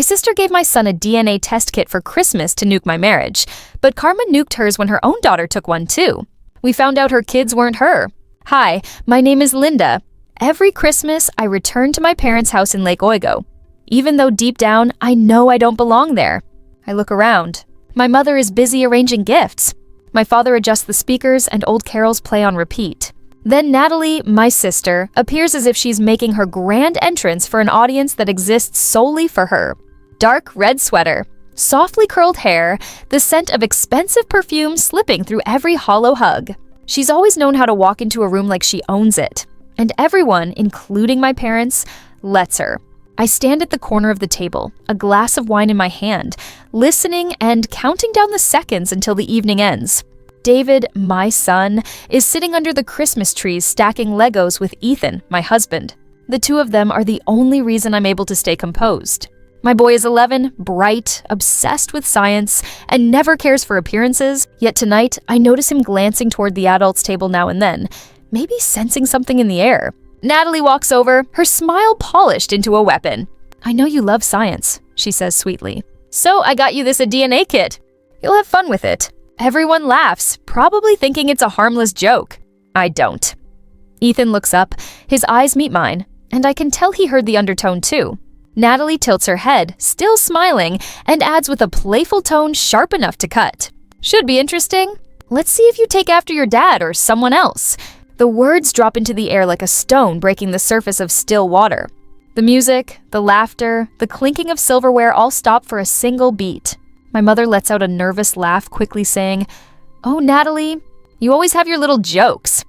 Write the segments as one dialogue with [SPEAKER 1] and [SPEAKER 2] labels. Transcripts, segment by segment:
[SPEAKER 1] sister gave my son a DNA test kit for Christmas to nuke my marriage, but Karma nuked hers when her own daughter took one too. We found out her kids weren't her. Hi, my name is Linda. Every Christmas, I return to my parents' house in Lake Oigo, even though deep down, I know I don't belong there. I look around. My mother is busy arranging gifts. My father adjusts the speakers and old carols play on repeat. Then Natalie, my sister, appears as if she's making her grand entrance for an audience that exists solely for her. Dark red sweater, softly curled hair, the scent of expensive perfume slipping through every hollow hug. She's always known how to walk into a room like she owns it. And everyone, including my parents, lets her. I stand at the corner of the table, a glass of wine in my hand, listening and counting down the seconds until the evening ends. David, my son, is sitting under the Christmas trees stacking Legos with Ethan, my husband. The two of them are the only reason I'm able to stay composed. My boy is 11, bright, obsessed with science, and never cares for appearances, yet tonight I notice him glancing toward the adults' table now and then, maybe sensing something in the air. Natalie walks over, her smile polished into a weapon. "I know you love science," she says sweetly. "So I got you this a DNA kit. You'll have fun with it." Everyone laughs, probably thinking it's a harmless joke. I don't. Ethan looks up, his eyes meet mine, and I can tell he heard the undertone too. Natalie tilts her head, still smiling, and adds with a playful tone sharp enough to cut. "Should be interesting. Let's see if you take after your dad or someone else." The words drop into the air like a stone breaking the surface of still water. The music, the laughter, the clinking of silverware all stop for a single beat. My mother lets out a nervous laugh, quickly saying, "Oh, Natalie, you always have your little jokes."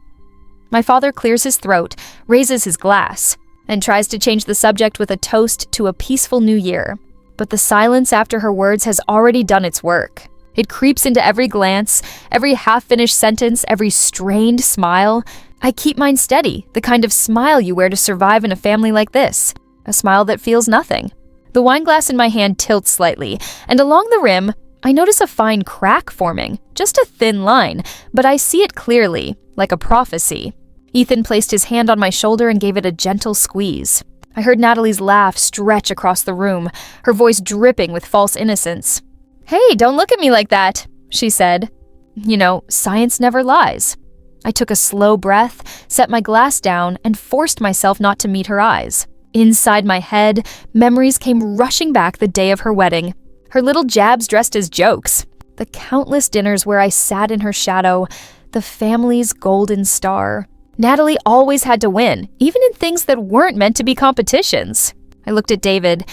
[SPEAKER 1] My father clears his throat, raises his glass, and tries to change the subject with a toast to a peaceful new year. But the silence after her words has already done its work. It creeps into every glance, every half-finished sentence, every strained smile. I keep mine steady, the kind of smile you wear to survive in a family like this. A smile that feels nothing. The wine glass in my hand tilts slightly, and along the rim, I notice a fine crack forming, just a thin line, but I see it clearly, like a prophecy. Ethan placed his hand on my shoulder and gave it a gentle squeeze. I heard Natalie's laugh stretch across the room, her voice dripping with false innocence. "Hey, don't look at me like that," she said. "You know, science never lies." I took a slow breath, set my glass down, and forced myself not to meet her eyes. Inside my head, memories came rushing back the day of her wedding. Her little jabs dressed as jokes. The countless dinners where I sat in her shadow. The family's golden star. Natalie always had to win, even in things that weren't meant to be competitions. I looked at David.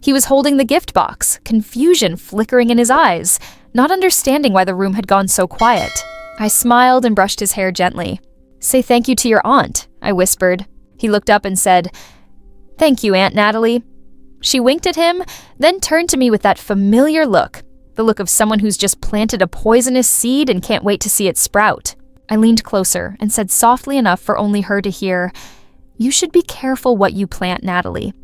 [SPEAKER 1] He was holding the gift box, confusion flickering in his eyes, not understanding why the room had gone so quiet. I smiled and brushed his hair gently. "Say thank you to your aunt," I whispered. He looked up and said, "Thank you, Aunt Natalie." She winked at him, then turned to me with that familiar look, the look of someone who's just planted a poisonous seed and can't wait to see it sprout. I leaned closer and said softly enough for only her to hear, "You should be careful what you plant, Natalie."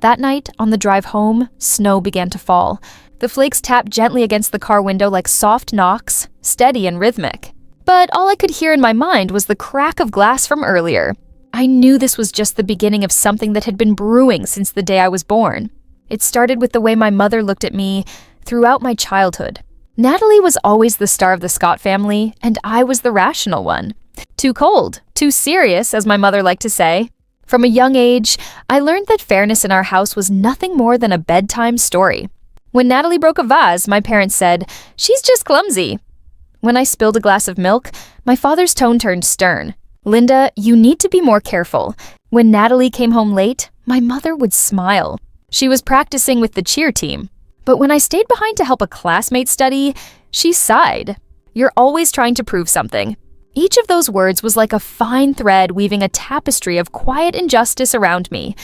[SPEAKER 1] That night, on the drive home, snow began to fall. The flakes tapped gently against the car window like soft knocks, steady and rhythmic. But all I could hear in my mind was the crack of glass from earlier. I knew this was just the beginning of something that had been brewing since the day I was born. It started with the way my mother looked at me throughout my childhood. Natalie was always the star of the Scott family, and I was the rational one. Too cold, too serious, as my mother liked to say. From a young age, I learned that fairness in our house was nothing more than a bedtime story. When Natalie broke a vase, my parents said, "She's just clumsy." When I spilled a glass of milk, my father's tone turned stern. "Linda, you need to be more careful." When Natalie came home late, my mother would smile. She was practicing with the cheer team. But when I stayed behind to help a classmate study, she sighed. "You're always trying to prove something." Each of those words was like a fine thread weaving a tapestry of quiet injustice around me,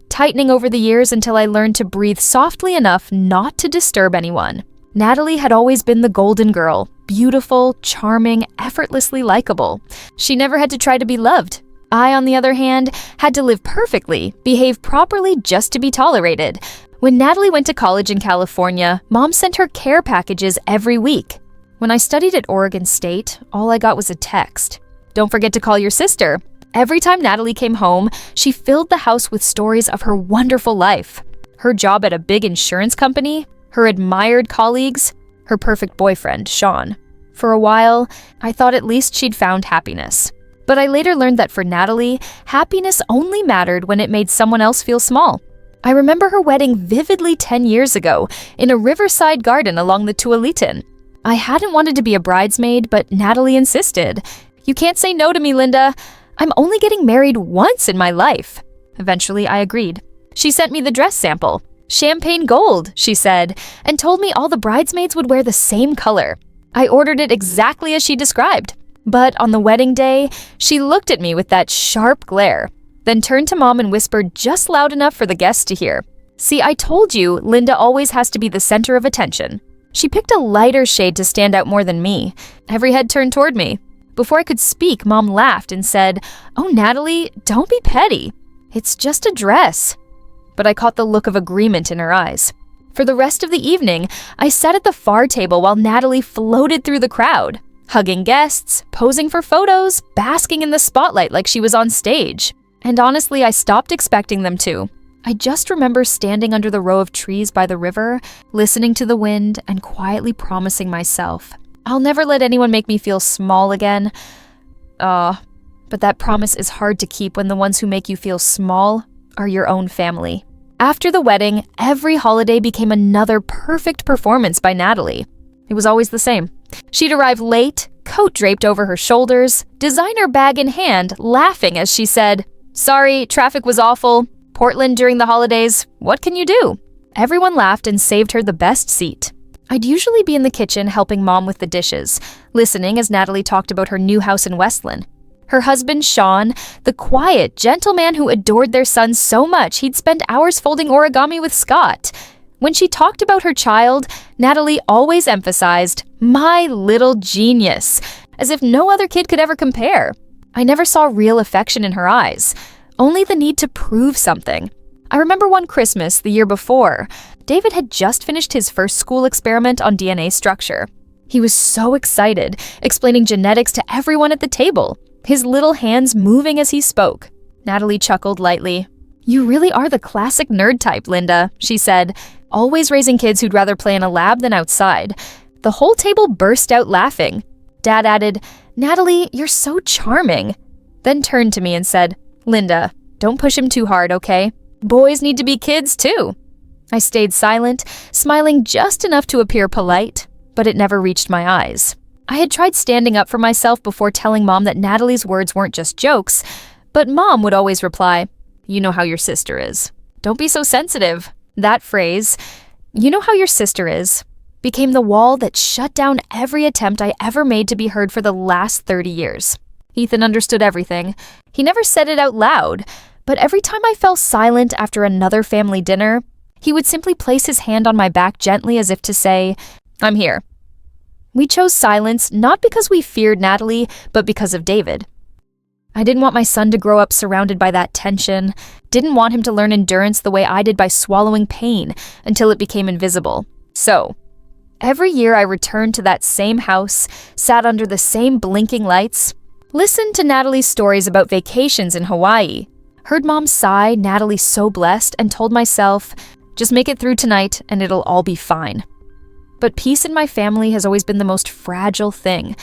[SPEAKER 1] tightening over the years until I learned to breathe softly enough not to disturb anyone. Natalie had always been the golden girl, beautiful, charming, effortlessly likable. She never had to try to be loved. I, on the other hand, had to live perfectly, behave properly just to be tolerated. When Natalie went to college in California, Mom sent her care packages every week. When I studied at Oregon State, all I got was a text. "Don't forget to call your sister." Every time Natalie came home, she filled the house with stories of her wonderful life. her job at a big insurance company, her admired colleagues, her perfect boyfriend, Sean. For a while, I thought at least she'd found happiness. But I later learned that for Natalie, happiness only mattered when it made someone else feel small. I remember her wedding vividly 10 years ago in a riverside garden along the Tualatin. I hadn't wanted to be a bridesmaid, but Natalie insisted. "You can't say no to me, Linda. I'm only getting married once in my life." Eventually, I agreed. She sent me the dress sample. "Champagne gold," she said, and told me all the bridesmaids would wear the same color. I ordered it exactly as she described. But on the wedding day, she looked at me with that sharp glare, then turned to Mom and whispered just loud enough for the guests to hear. "See, I told you, Linda always has to be the center of attention." She picked a lighter shade to stand out more than me. Every head turned toward me. Before I could speak, Mom laughed and said, "Oh, Natalie, don't be petty. It's just a dress." But I caught the look of agreement in her eyes. For the rest of the evening, I sat at the far table while Natalie floated through the crowd, hugging guests, posing for photos, basking in the spotlight like she was on stage. And honestly, I stopped expecting them to. I just remember standing under the row of trees by the river, listening to the wind, and quietly promising myself, I'll never let anyone make me feel small again. But that promise is hard to keep when the ones who make you feel small are your own family. After the wedding, every holiday became another perfect performance by Natalie. It was always the same. She'd arrive late, coat draped over her shoulders, designer bag in hand, laughing as she said, "Sorry, traffic was awful. Portland during the holidays. What can you do?" Everyone laughed and saved her the best seat. I'd usually be in the kitchen helping Mom with the dishes, listening as Natalie talked about her new house in Westland. Her husband, Sean, the quiet, gentle man who adored their son so much he'd spend hours folding origami with Scott. When she talked about her child, Natalie always emphasized, "My little genius," as if no other kid could ever compare. I never saw real affection in her eyes, only the need to prove something. I remember one Christmas the year before, David had just finished his first school experiment on DNA structure. He was so excited, explaining genetics to everyone at the table, his little hands moving as he spoke. Natalie chuckled lightly. "You really are the classic nerd type, Linda," she said, always raising kids who'd rather play in a lab than outside. The whole table burst out laughing. Dad added, "Natalie, you're so charming," then turned to me and said, "Linda, don't push him too hard, okay? Boys need to be kids too." I stayed silent, smiling just enough to appear polite, but it never reached my eyes. I had tried standing up for myself before telling Mom that Natalie's words weren't just jokes, but Mom would always reply, "You know how your sister is. Don't be so sensitive." That phrase, "You know how your sister is," became the wall that shut down every attempt I ever made to be heard for the last 30 years. Ethan understood everything. He never said it out loud, but every time I fell silent after another family dinner, he would simply place his hand on my back gently as if to say, "I'm here." We chose silence not because we feared Natalie, but because of David. I didn't want my son to grow up surrounded by that tension, didn't want him to learn endurance the way I did by swallowing pain until it became invisible. So, every year I returned to that same house, sat under the same blinking lights, listened to Natalie's stories about vacations in Hawaii, heard Mom sigh, Natalie so blessed, and told myself, just make it through tonight and it'll all be fine. But peace in my family has always been the most fragile thing.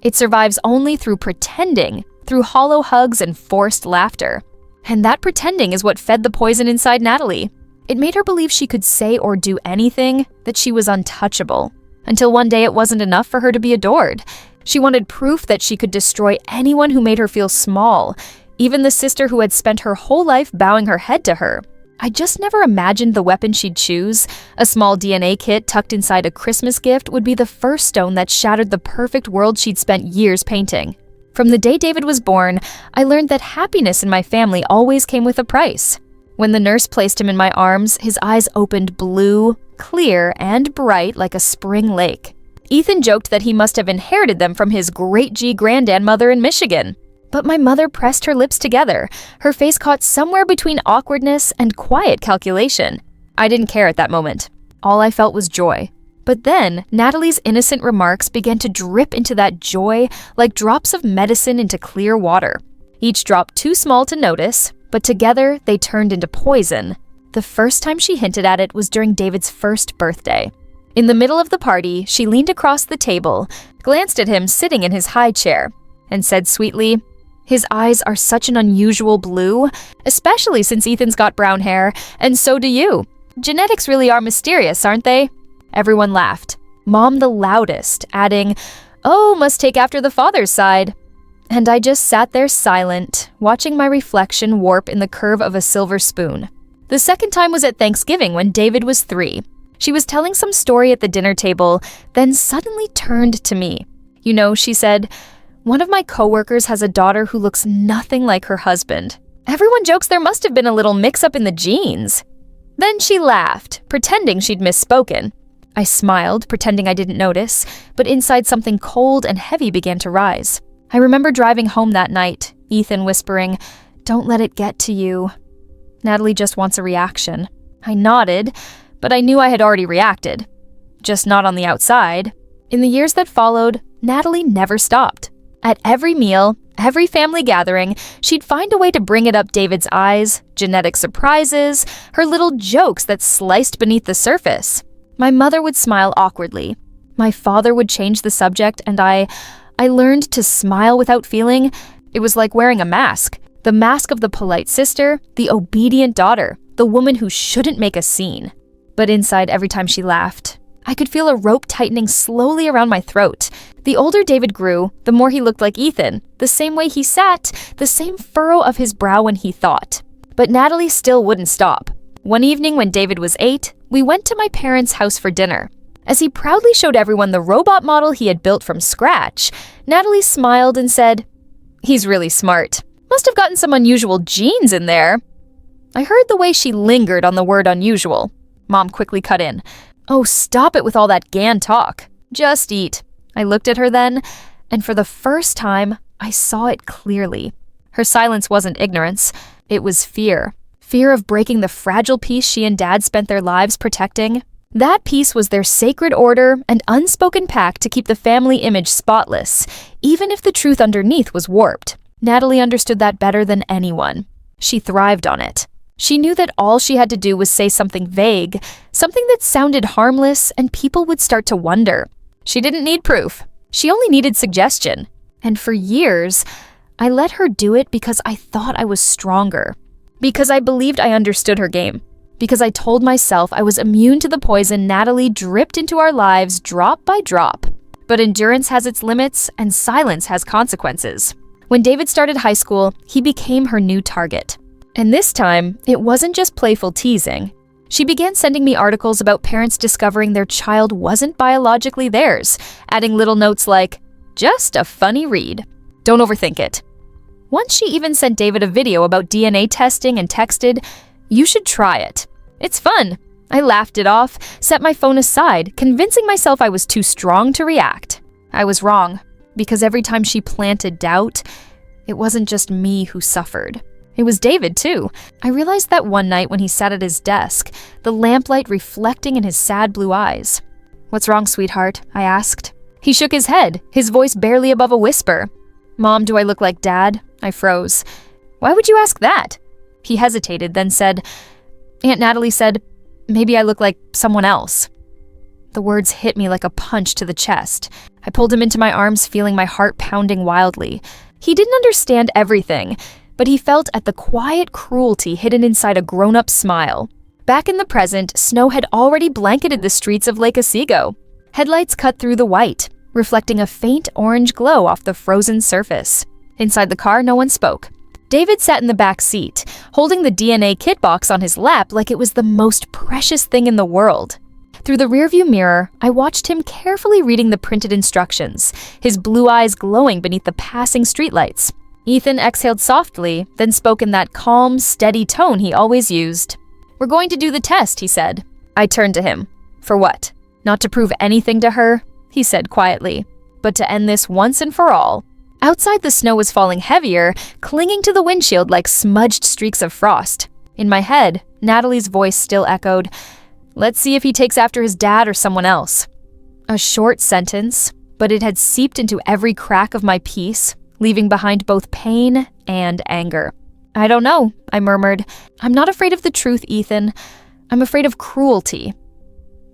[SPEAKER 1] It survives only through pretending, through hollow hugs and forced laughter. And that pretending is what fed the poison inside Natalie. It made her believe she could say or do anything, that she was untouchable. Until one day it wasn't enough for her to be adored. She wanted proof that she could destroy anyone who made her feel small, even the sister who had spent her whole life bowing her head to her. I just never imagined the weapon she'd choose. A small DNA kit tucked inside a Christmas gift would be the first stone that shattered the perfect world she'd spent years painting. From the day David was born, I learned that happiness in my family always came with a price. When the nurse placed him in my arms, his eyes opened blue, clear, and bright like a spring lake. Ethan joked that he must have inherited them from his great-G-grandmother in Michigan. But my mother pressed her lips together, her face caught somewhere between awkwardness and quiet calculation. I didn't care at that moment. All I felt was joy. But then, Natalie's innocent remarks began to drip into that joy like drops of medicine into clear water. Each drop too small to notice, but together they turned into poison. The first time she hinted at it was during David's first birthday. In the middle of the party, she leaned across the table, glanced at him sitting in his high chair, and said sweetly, "His eyes are such an unusual blue, especially since Ethan's got brown hair, and so do you. Genetics really are mysterious, aren't they?" Everyone laughed, Mom the loudest, adding, "Oh, must take after the father's side." And I just sat there silent, watching my reflection warp in the curve of a silver spoon. The second time was at Thanksgiving when David was 3. She was telling some story at the dinner table, then suddenly turned to me. "You know," she said, "one of my coworkers has a daughter who looks nothing like her husband. Everyone jokes there must have been a little mix-up in the genes." Then she laughed, pretending she'd misspoken. I smiled, pretending I didn't notice, but inside something cold and heavy began to rise. I remember driving home that night, Ethan whispering, "Don't let it get to you." Natalie just wants a reaction. I nodded, but I knew I had already reacted. Just not on the outside. In the years that followed, Natalie never stopped. At every meal, every family gathering, she'd find a way to bring it up David's eyes, genetic surprises, her little jokes that sliced beneath the surface. My mother would smile awkwardly. My father would change the subject, and I learned to smile without feeling. It was like wearing a mask. The mask of the polite sister, the obedient daughter, the woman who shouldn't make a scene. But inside, every time she laughed, I could feel a rope tightening slowly around my throat. The older David grew, the more he looked like Ethan, the same way he sat, the same furrow of his brow when he thought. But Natalie still wouldn't stop. One evening when David was 8, we went to my parents' house for dinner. As he proudly showed everyone the robot model he had built from scratch, Natalie smiled and said, "He's really smart. Must have gotten some unusual genes in there." I heard the way she lingered on the word unusual. Mom quickly cut in. "Oh, stop it with all that GAN talk. Just eat." I looked at her then, and for the first time, I saw it clearly. Her silence wasn't ignorance. It was fear. Fear of breaking the fragile peace she and Dad spent their lives protecting. That peace was their sacred order and unspoken pact to keep the family image spotless, even if the truth underneath was warped. Natalie understood that better than anyone. She thrived on it. She knew that all she had to do was say something vague, something that sounded harmless, and people would start to wonder. She didn't need proof. She only needed suggestion. And for years, I let her do it because I thought I was stronger. Because I believed I understood her game. Because I told myself I was immune to the poison Natalie dripped into our lives drop by drop. But endurance has its limits, and silence has consequences. When David started high school, he became her new target. And this time, it wasn't just playful teasing. She began sending me articles about parents discovering their child wasn't biologically theirs, adding little notes like, "Just a funny read. Don't overthink it." Once she even sent David a video about DNA testing and texted, "You should try it. It's fun." I laughed it off, set my phone aside, convincing myself I was too strong to react. I was wrong, because every time she planted doubt, it wasn't just me who suffered. It was David, too. I realized that one night when he sat at his desk, the lamplight reflecting in his sad blue eyes. "What's wrong, sweetheart?" I asked. He shook his head, his voice barely above a whisper. "Mom, do I look like Dad?" I froze. "Why would you ask that?" He hesitated, then said, "Aunt Natalie said, maybe I look like someone else." The words hit me like a punch to the chest. I pulled him into my arms, feeling my heart pounding wildly. He didn't understand everything, but he felt at the quiet cruelty hidden inside a grown-up smile. Back in the present, snow had already blanketed the streets of Lake Otsego. Headlights cut through the white, reflecting a faint orange glow off the frozen surface. Inside the car, no one spoke. David sat in the back seat, holding the DNA kit box on his lap like it was the most precious thing in the world. Through the rearview mirror, I watched him carefully reading the printed instructions, his blue eyes glowing beneath the passing streetlights. Ethan exhaled softly, then spoke in that calm, steady tone he always used. "We're going to do the test," he said. I turned to him. "For what? Not to prove anything to her?" he said quietly. "But to end this once and for all." Outside, the snow was falling heavier, clinging to the windshield like smudged streaks of frost. In my head, Natalie's voice still echoed, "Let's see if he takes after his dad or someone else." A short sentence, but it had seeped into every crack of my peace, leaving behind both pain and anger. I don't know, I murmured. I'm not afraid of the truth, Ethan. I'm afraid of cruelty.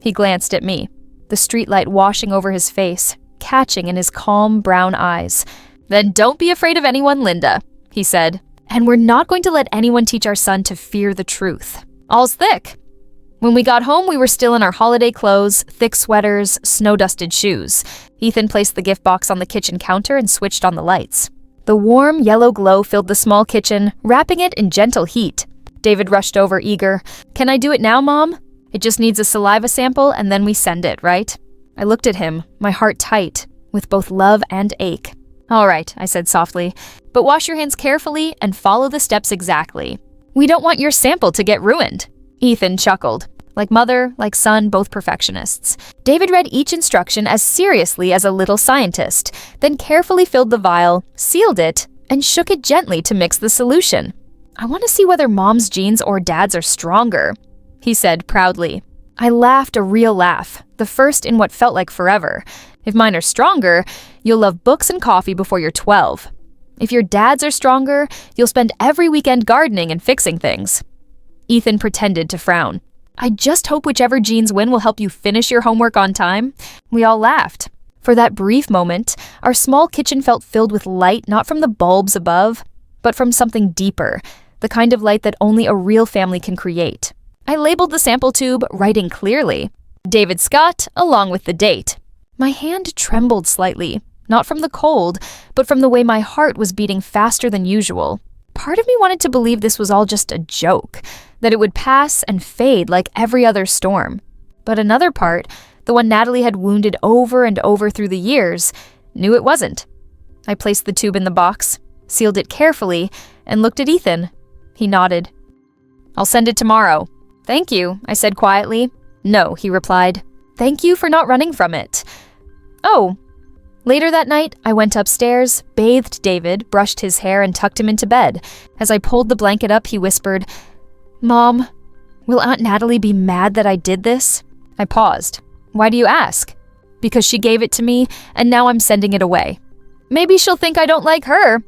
[SPEAKER 1] He glanced at me, the streetlight washing over his face, catching in his calm brown eyes. Then don't be afraid of anyone, Linda, he said. And we're not going to let anyone teach our son to fear the truth. All's thick. When we got home, we were still in our holiday clothes, thick sweaters, snow-dusted shoes. Ethan placed the gift box on the kitchen counter and switched on the lights. The warm, yellow glow filled the small kitchen, wrapping it in gentle heat. David rushed over, eager. Can I do it now, Mom? It just needs a saliva sample and then we send it, right? I looked at him, my heart tight, with both love and ache. All right, I said softly, but wash your hands carefully and follow the steps exactly. We don't want your sample to get ruined. Ethan chuckled. Like mother, like son, both perfectionists. David read each instruction as seriously as a little scientist, then carefully filled the vial, sealed it, and shook it gently to mix the solution. I want to see whether Mom's genes or Dad's are stronger, he said proudly. I laughed a real laugh, the first in what felt like forever. If mine are stronger, you'll love books and coffee before you're 12. If your Dad's are stronger, you'll spend every weekend gardening and fixing things. Ethan pretended to frown. I just hope whichever genes win will help you finish your homework on time. We all laughed. For that brief moment, our small kitchen felt filled with light not from the bulbs above, but from something deeper, the kind of light that only a real family can create. I labeled the sample tube, writing clearly, David Scott, along with the date. My hand trembled slightly, not from the cold, but from the way my heart was beating faster than usual. Part of me wanted to believe this was all just a joke, that it would pass and fade like every other storm. But another part, the one Natalie had wounded over and over through the years, knew it wasn't. I placed the tube in the box, sealed it carefully, and looked at Ethan. He nodded. I'll send it tomorrow. Thank you, I said quietly. No, he replied. Thank you for not running from it. Oh. Later that night, I went upstairs, bathed David, brushed his hair, and tucked him into bed. As I pulled the blanket up, he whispered, Mom, will Aunt Natalie be mad that I did this? I paused. Why do you ask? Because she gave it to me, and now I'm sending it away. Maybe she'll think I don't like her.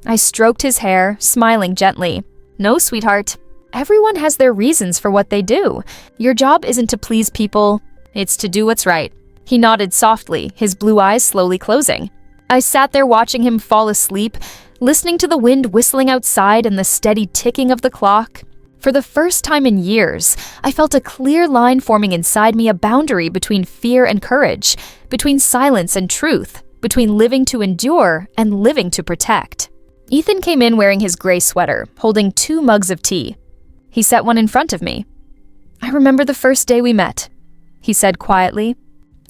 [SPEAKER 1] I stroked his hair, smiling gently. No, sweetheart. Everyone has their reasons for what they do. Your job isn't to please people, it's to do what's right. He nodded softly, his blue eyes slowly closing. I sat there watching him fall asleep, listening to the wind whistling outside and the steady ticking of the clock. For the first time in years, I felt a clear line forming inside me, a boundary between fear and courage, between silence and truth, between living to endure and living to protect. Ethan came in wearing his gray sweater, holding 2 mugs of tea. He set one in front of me. I remember the first day we met, he said quietly.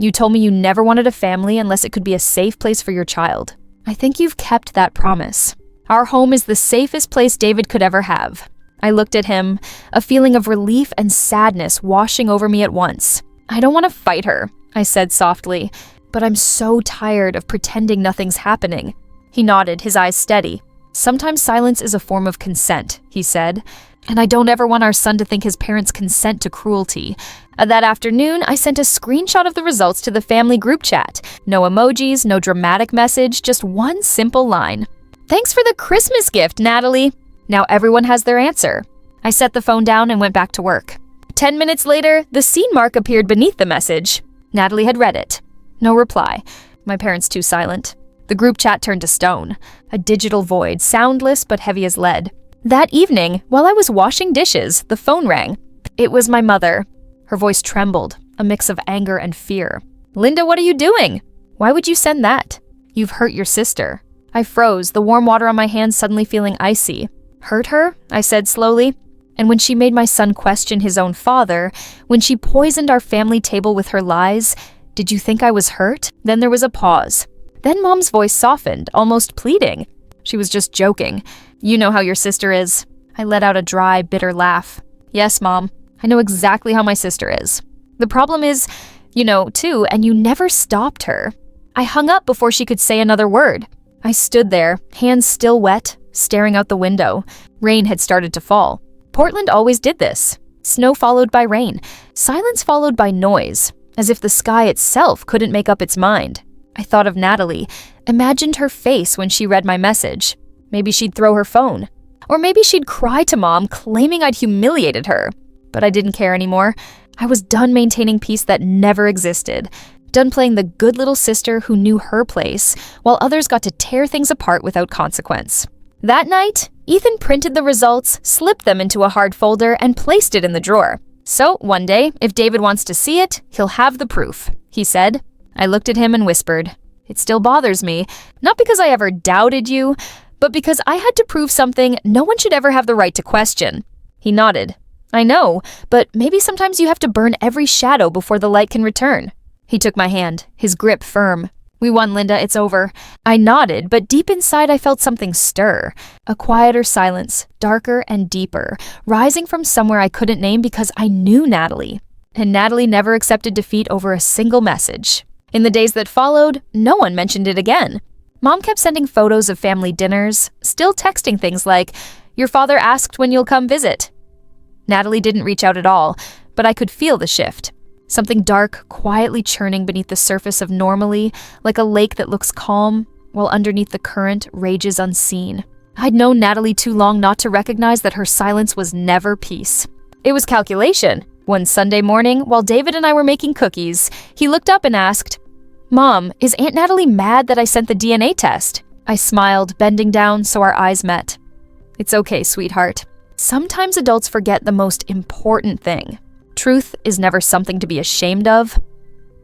[SPEAKER 1] You told me you never wanted a family unless it could be a safe place for your child. I think you've kept that promise. Our home is the safest place David could ever have. I looked at him, a feeling of relief and sadness washing over me at once. I don't want to fight her, I said softly, but I'm so tired of pretending nothing's happening. He nodded, his eyes steady. Sometimes silence is a form of consent, he said, and I don't ever want our son to think his parents consent to cruelty. That afternoon, I sent a screenshot of the results to the family group chat. No emojis, no dramatic message, just one simple line. Thanks for the Christmas gift, Natalie. Now everyone has their answer. I set the phone down and went back to work. 10 minutes later, the scene mark appeared beneath the message. Natalie had read it. No reply. My parents too silent. The group chat turned to stone. A digital void, soundless but heavy as lead. That evening, while I was washing dishes, the phone rang. It was my mother. Her voice trembled, a mix of anger and fear. Linda, what are you doing? Why would you send that? You've hurt your sister. I froze, the warm water on my hands suddenly feeling icy. Hurt her? I said slowly. And when she made my son question his own father, when she poisoned our family table with her lies, did you think I was hurt? Then there was a pause. Then Mom's voice softened, almost pleading. She was just joking. You know how your sister is. I let out a dry, bitter laugh. Yes, Mom. I know exactly how my sister is. The problem is, you know, too, and you never stopped her. I hung up before she could say another word. I stood there, hands still wet, staring out the window. Rain had started to fall. Portland always did this. Snow followed by rain, silence followed by noise, as if the sky itself couldn't make up its mind. I thought of Natalie, imagined her face when she read my message. Maybe she'd throw her phone. Or maybe she'd cry to Mom, claiming I'd humiliated her. But I didn't care anymore. I was done maintaining peace that never existed. Done playing the good little sister who knew her place, while others got to tear things apart without consequence. That night, Ethan printed the results, slipped them into a hard folder, and placed it in the drawer. So, one day, if David wants to see it, he'll have the proof, he said. I looked at him and whispered, "It still bothers me, not because I ever doubted you, but because I had to prove something no one should ever have the right to question." He nodded. "I know, but maybe sometimes you have to burn every shadow before the light can return." He took my hand, his grip firm. "We won, Linda, it's over." I nodded, but deep inside I felt something stir. A quieter silence, darker and deeper, rising from somewhere I couldn't name because I knew Natalie. And Natalie never accepted defeat over a single message. In the days that followed, no one mentioned it again. Mom kept sending photos of family dinners, still texting things like, "Your father asked when you'll come visit." Natalie didn't reach out at all, but I could feel the shift. Something dark, quietly churning beneath the surface of normally, like a lake that looks calm, while underneath the current rages unseen. I'd known Natalie too long not to recognize that her silence was never peace. It was calculation. One Sunday morning, while David and I were making cookies, he looked up and asked, "Mom, is Aunt Natalie mad that I sent the DNA test?" I smiled, bending down so our eyes met. "It's okay, sweetheart. Sometimes adults forget the most important thing. Truth is never something to be ashamed of."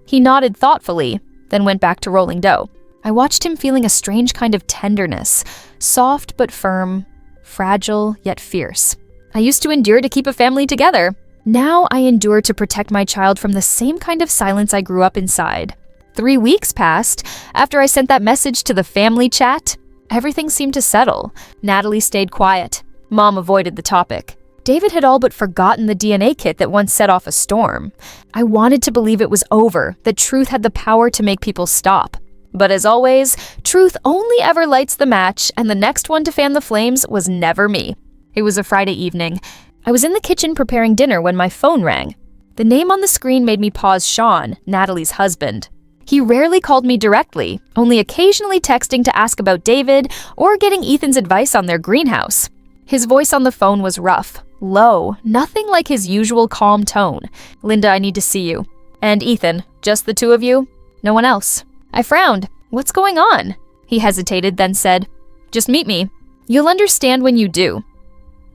[SPEAKER 1] He nodded thoughtfully, then went back to rolling dough. I watched him feeling a strange kind of tenderness, soft but firm, fragile yet fierce. I used to endure to keep a family together. Now I endure to protect my child from the same kind of silence I grew up inside. 3 weeks passed after I sent that message to the family chat. Everything seemed to settle. Natalie stayed quiet. Mom avoided the topic. David had all but forgotten the DNA kit that once set off a storm. I wanted to believe it was over, that truth had the power to make people stop. But as always, truth only ever lights the match, and the next one to fan the flames was never me. It was a Friday evening. I was in the kitchen preparing dinner when my phone rang. The name on the screen made me pause. Sean, Natalie's husband. He rarely called me directly, only occasionally texting to ask about David or getting Ethan's advice on their greenhouse. His voice on the phone was rough, low, nothing like his usual calm tone. "Linda, I need to see you." "And Ethan, just the two of you? No one else?" I frowned. "What's going on?" He hesitated, then said, "Just meet me. You'll understand when you do."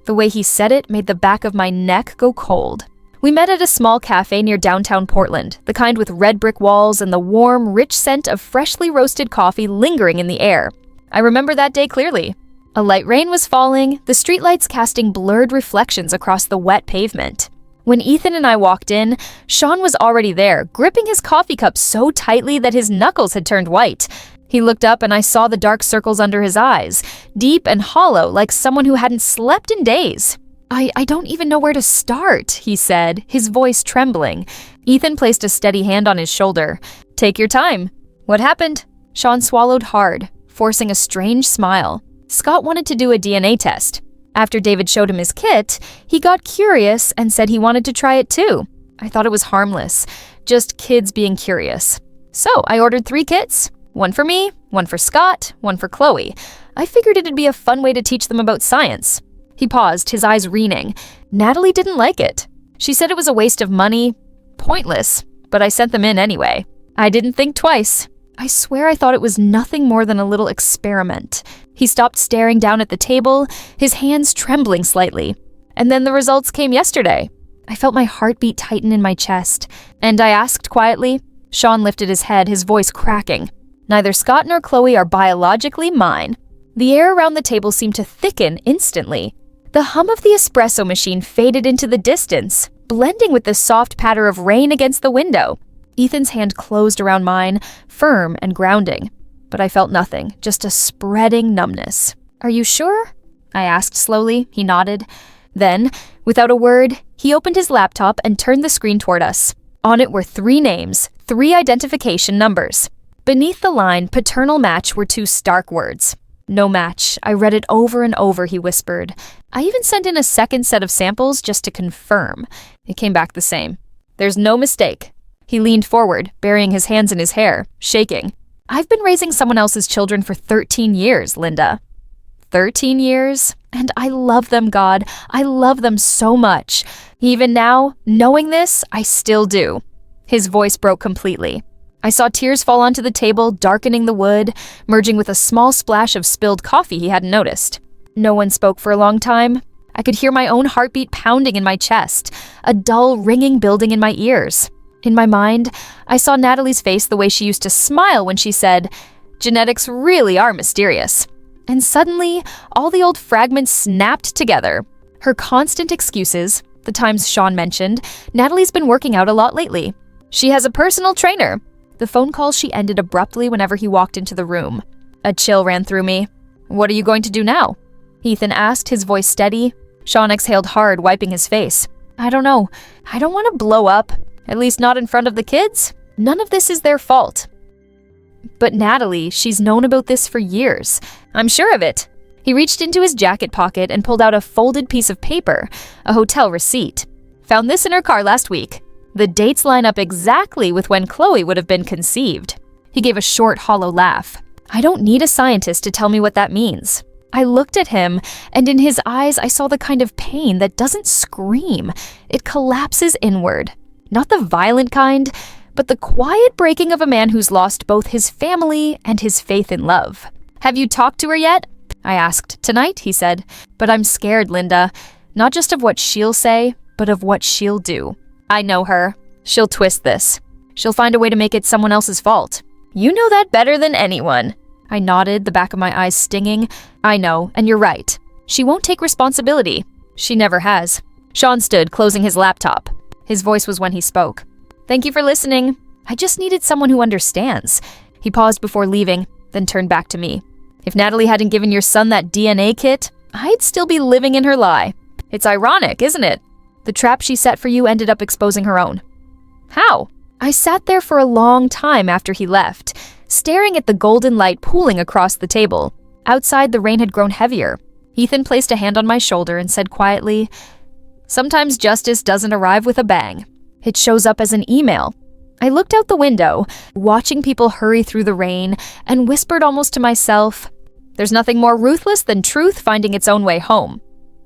[SPEAKER 1] The way he said it made the back of my neck go cold. We met at a small cafe near downtown Portland, the kind with red brick walls and the warm, rich scent of freshly roasted coffee lingering in the air. I remember that day clearly. A light rain was falling, the streetlights casting blurred reflections across the wet pavement. When Ethan and I walked in, Sean was already there, gripping his coffee cup so tightly that his knuckles had turned white. He looked up and I saw the dark circles under his eyes, deep and hollow like someone who hadn't slept in days. I don't even know where to start," he said, his voice trembling. Ethan placed a steady hand on his shoulder. "Take your time." "What happened?" Sean swallowed hard, forcing a strange smile. "Scott wanted to do a DNA test. After David showed him his kit, he got curious and said he wanted to try it too. I thought it was harmless, just kids being curious. So I ordered 3 kits, one for me, one for Scott, one for Chloe. I figured it'd be a fun way to teach them about science." He paused, his eyes reening. Natalie didn't like it. She said it was a waste of money, pointless, but I sent them in anyway. I didn't think twice. I swear I thought it was nothing more than a little experiment. He stopped staring down at the table, his hands trembling slightly. And then the results came yesterday. I felt my heartbeat tighten in my chest, and I asked quietly. Sean lifted his head, his voice cracking. "Neither Scott nor Chloe are biologically mine." The air around the table seemed to thicken instantly. The hum of the espresso machine faded into the distance, blending with the soft patter of rain against the window. Ethan's hand closed around mine, firm and grounding. But I felt nothing, just a spreading numbness. "Are you sure?" I asked slowly. He nodded. Then, without a word, he opened his laptop and turned the screen toward us. On it were 3 names, 3 identification numbers. Beneath the line, paternal match, were 2 stark words. "No match. I read it over and over," he whispered. I even sent in a second set of samples just to confirm. It came back the same. "There's no mistake." He leaned forward, burying his hands in his hair, shaking. "I've been raising someone else's children for 13 years, Linda." 13 years. And I love them, God. I love them so much. Even now, knowing this, I still do. His voice broke completely. I saw tears fall onto the table, darkening the wood, merging with a small splash of spilled coffee he hadn't noticed. No one spoke for a long time. I could hear my own heartbeat pounding in my chest, a dull ringing building in my ears. In my mind, I saw Natalie's face the way she used to smile when she said, "Genetics really are mysterious." And suddenly, all the old fragments snapped together. Her constant excuses, the times Sean mentioned, Natalie's been working out a lot lately. She has a personal trainer. The phone call she ended abruptly whenever he walked into the room. A chill ran through me. "What are you going to do now?" Ethan asked, his voice steady. Sean exhaled hard, wiping his face. "I don't know. I don't want to blow up. At least not in front of the kids. None of this is their fault." "But Natalie, she's known about this for years. I'm sure of it." He reached into his jacket pocket and pulled out a folded piece of paper, a hotel receipt. "Found this in her car last week. The dates line up exactly with when Chloe would have been conceived." He gave a short, hollow laugh. "I don't need a scientist to tell me what that means." I looked at him, and in his eyes I saw the kind of pain that doesn't scream. It collapses inward. Not the violent kind, but the quiet breaking of a man who's lost both his family and his faith in love. "Have you talked to her yet?" I asked. "Tonight," he said. "But I'm scared, Linda. Not just of what she'll say, but of what she'll do. I know her. She'll twist this. She'll find a way to make it someone else's fault." "You know that better than anyone." I nodded, the back of my eyes stinging. "I know, and you're right. She won't take responsibility. She never has." Sean stood, closing his laptop. His voice was when he spoke. "Thank you for listening. I just needed someone who understands." He paused before leaving, then turned back to me. "If Natalie hadn't given your son that DNA kit, I'd still be living in her lie. It's ironic, isn't it? The trap she set for you ended up exposing her own." "How?" I sat there for a long time after he left, staring at the golden light pooling across the table. Outside, the rain had grown heavier. Ethan placed a hand on my shoulder and said quietly, "Sometimes justice doesn't arrive with a bang. It shows up as an email." I looked out the window, watching people hurry through the rain, and whispered almost to myself, "There's nothing more ruthless than truth finding its own way home."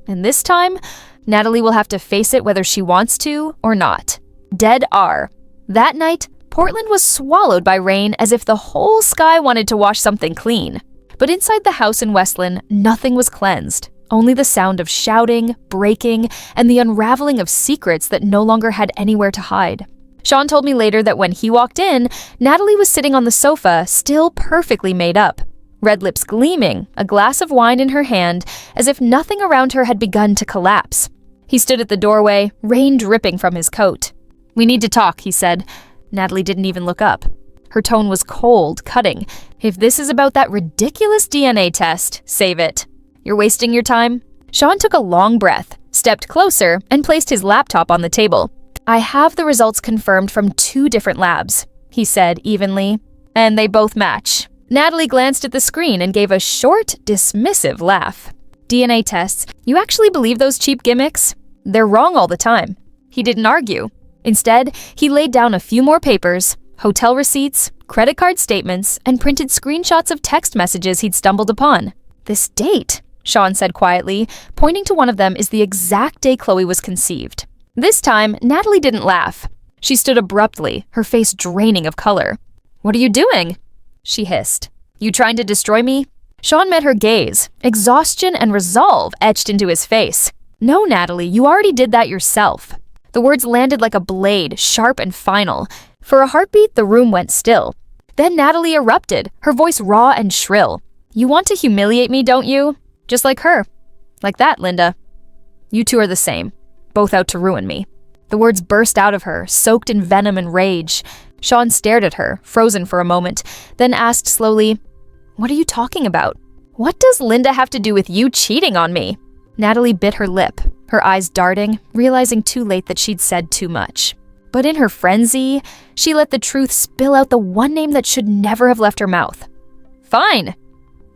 [SPEAKER 1] And this time, Natalie will have to face it whether she wants to or not. Dead R. That night, Portland was swallowed by rain as if the whole sky wanted to wash something clean. But inside the house in Westland, nothing was cleansed. Only the sound of shouting, breaking, and the unraveling of secrets that no longer had anywhere to hide. Sean told me later that when he walked in, Natalie was sitting on the sofa, still perfectly made up. Red lips gleaming, a glass of wine in her hand, as if nothing around her had begun to collapse. He stood at the doorway, rain dripping from his coat. "We need to talk," he said. Natalie didn't even look up. Her tone was cold, cutting. "If this is about that ridiculous DNA test, save it. You're wasting your time." Sean took a long breath, stepped closer, and placed his laptop on the table. "I have the results confirmed from 2 different labs," he said evenly, "and they both match." Natalie glanced at the screen and gave a short, dismissive laugh. "DNA tests, you actually believe those cheap gimmicks? They're wrong all the time." He didn't argue. Instead, he laid down a few more papers, hotel receipts, credit card statements, and printed screenshots of text messages he'd stumbled upon. "This date," Sean said quietly, pointing to one of them, "is the exact day Chloe was conceived." This time, Natalie didn't laugh. She stood abruptly, her face draining of color. "What are you doing?" she hissed. "You trying to destroy me?" Sean met her gaze, exhaustion and resolve etched into his face. "No, Natalie, you already did that yourself." The words landed like a blade, sharp and final. For a heartbeat, the room went still. Then Natalie erupted, her voice raw and shrill. "You want to humiliate me, don't you? Just like her. Like that, Linda. You two are the same, both out to ruin me." The words burst out of her, soaked in venom and rage. Sean stared at her, frozen for a moment, then asked slowly, "What are you talking about? What does Linda have to do with you cheating on me?" Natalie bit her lip, her eyes darting, realizing too late that she'd said too much. But in her frenzy, she let the truth spill out the one name that should never have left her mouth. "Fine.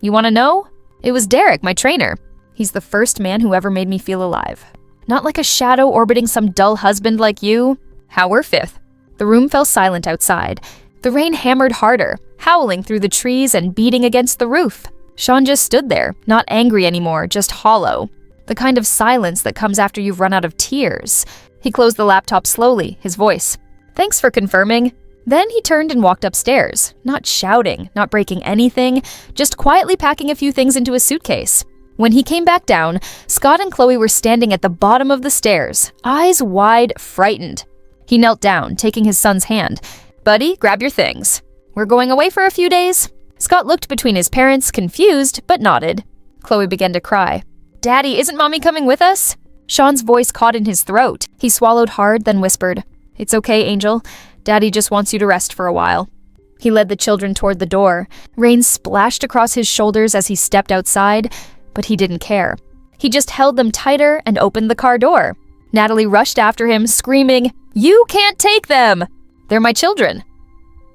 [SPEAKER 1] You want to know? It was Derek, my trainer. He's the first man who ever made me feel alive. Not like a shadow orbiting some dull husband like you. How we're fifth." The room fell silent outside. The rain hammered harder, howling through the trees and beating against the roof. Sean just stood there, not angry anymore, just hollow. The kind of silence that comes after you've run out of tears. He closed the laptop slowly, his voice. "Thanks for confirming." Then he turned and walked upstairs, not shouting, not breaking anything, just quietly packing a few things into a suitcase. When he came back down, Scott and Chloe were standing at the bottom of the stairs, eyes wide, frightened. He knelt down, taking his son's hand. "Buddy, grab your things. We're going away for a few days." Scott looked between his parents, confused, but nodded. Chloe began to cry. "Daddy, isn't Mommy coming with us?" Sean's voice caught in his throat. He swallowed hard, then whispered, "It's okay, Angel. Daddy just wants you to rest for a while." He led the children toward the door. Rain splashed across his shoulders as he stepped outside, but he didn't care. He just held them tighter and opened the car door. Natalie rushed after him, screaming, "You can't take them! They're my children."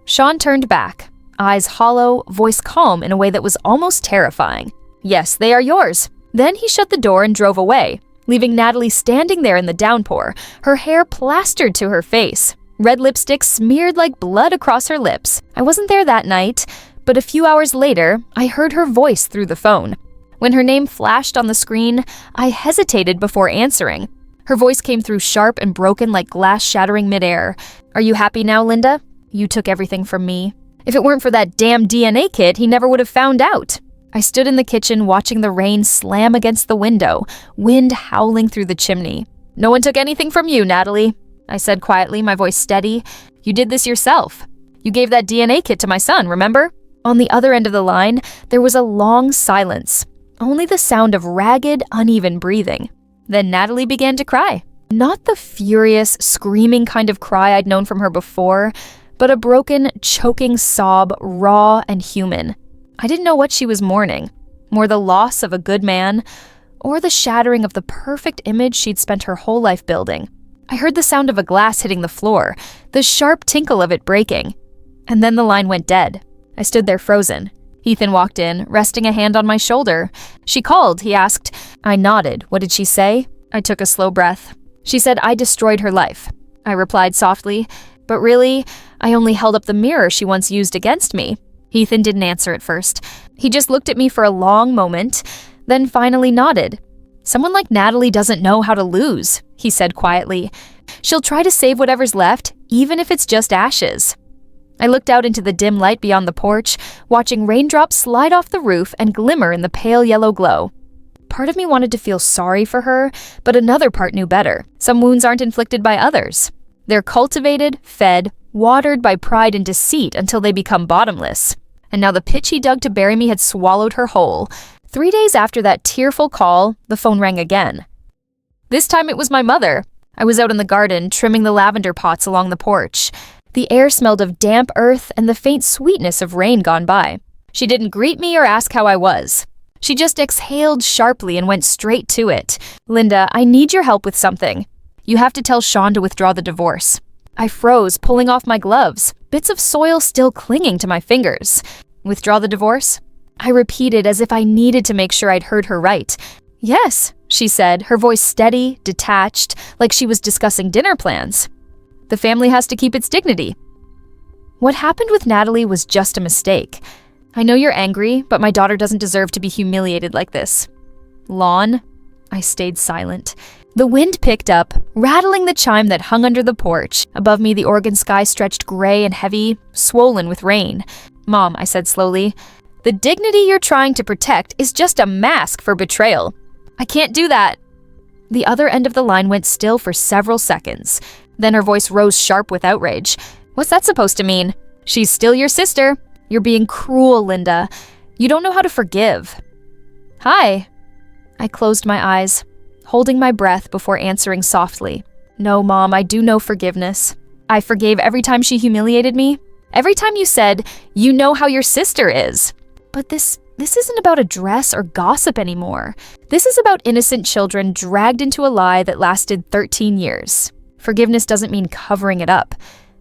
[SPEAKER 1] Sean turned back, eyes hollow, voice calm in a way that was almost terrifying. "Yes, they are yours." Then he shut the door and drove away, leaving Natalie standing there in the downpour, her hair plastered to her face, red lipstick smeared like blood across her lips. I wasn't there that night, but a few hours later, I heard her voice through the phone. When her name flashed on the screen, I hesitated before answering. Her voice came through sharp and broken like glass shattering midair. "Are you happy now, Linda? You took everything from me. If it weren't for that damn DNA kit, he never would have found out." I stood in the kitchen watching the rain slam against the window, wind howling through the chimney. "No one took anything from you, Natalie," I said quietly, my voice steady. "You did this yourself. You gave that DNA kit to my son, remember?" On the other end of the line, there was a long silence, only the sound of ragged, uneven breathing. Then Natalie began to cry. Not the furious, screaming kind of cry I'd known from her before, but a broken, choking sob, raw and human. I didn't know what she was mourning, more the loss of a good man, or the shattering of the perfect image she'd spent her whole life building. I heard the sound of a glass hitting the floor, the sharp tinkle of it breaking. And then the line went dead. I stood there frozen. Ethan walked in, resting a hand on my shoulder. "She called," he asked. I nodded. "What did she say?" I took a slow breath. "She said I destroyed her life." I replied softly. "But really, I only held up the mirror she once used against me." Ethan didn't answer at first. He just looked at me for a long moment, then finally nodded. "Someone like Natalie doesn't know how to lose," he said quietly. "She'll try to save whatever's left, even if it's just ashes." I looked out into the dim light beyond the porch, watching raindrops slide off the roof and glimmer in the pale yellow glow. Part of me wanted to feel sorry for her, but another part knew better. Some wounds aren't inflicted by others. They're cultivated, fed, watered by pride and deceit until they become bottomless. And now the pit she dug to bury me had swallowed her whole. 3 days after that tearful call, the phone rang again. This time it was my mother. I was out in the garden, trimming the lavender pots along the porch. The air smelled of damp earth and the faint sweetness of rain gone by. She didn't greet me or ask how I was. She just exhaled sharply and went straight to it. "Linda, I need your help with something. You have to tell Sean to withdraw the divorce." I froze, pulling off my gloves, bits of soil still clinging to my fingers. "Withdraw the divorce?" I repeated as if I needed to make sure I'd heard her right. "Yes," she said, her voice steady, detached, like she was discussing dinner plans. "The family has to keep its dignity." What happened with Natalie was just a mistake. I know you're angry, but my daughter doesn't deserve to be humiliated like this. "Lawn?" I stayed silent. The wind picked up, rattling the chime that hung under the porch. Above me, the Oregon sky stretched gray and heavy, swollen with rain. "Mom," I said slowly, "the dignity you're trying to protect is just a mask for betrayal. I can't do that." The other end of the line went still for several seconds. Then her voice rose sharp with outrage. "What's that supposed to mean? She's still your sister. You're being cruel, Linda. You don't know how to forgive." "Hi." I closed my eyes, holding my breath before answering softly. "No, Mom, I do know forgiveness. I forgave every time she humiliated me. Every time you said, 'You know how your sister is.' But this isn't about a dress or gossip anymore. This is about innocent children dragged into a lie that lasted 13 years. Forgiveness doesn't mean covering it up."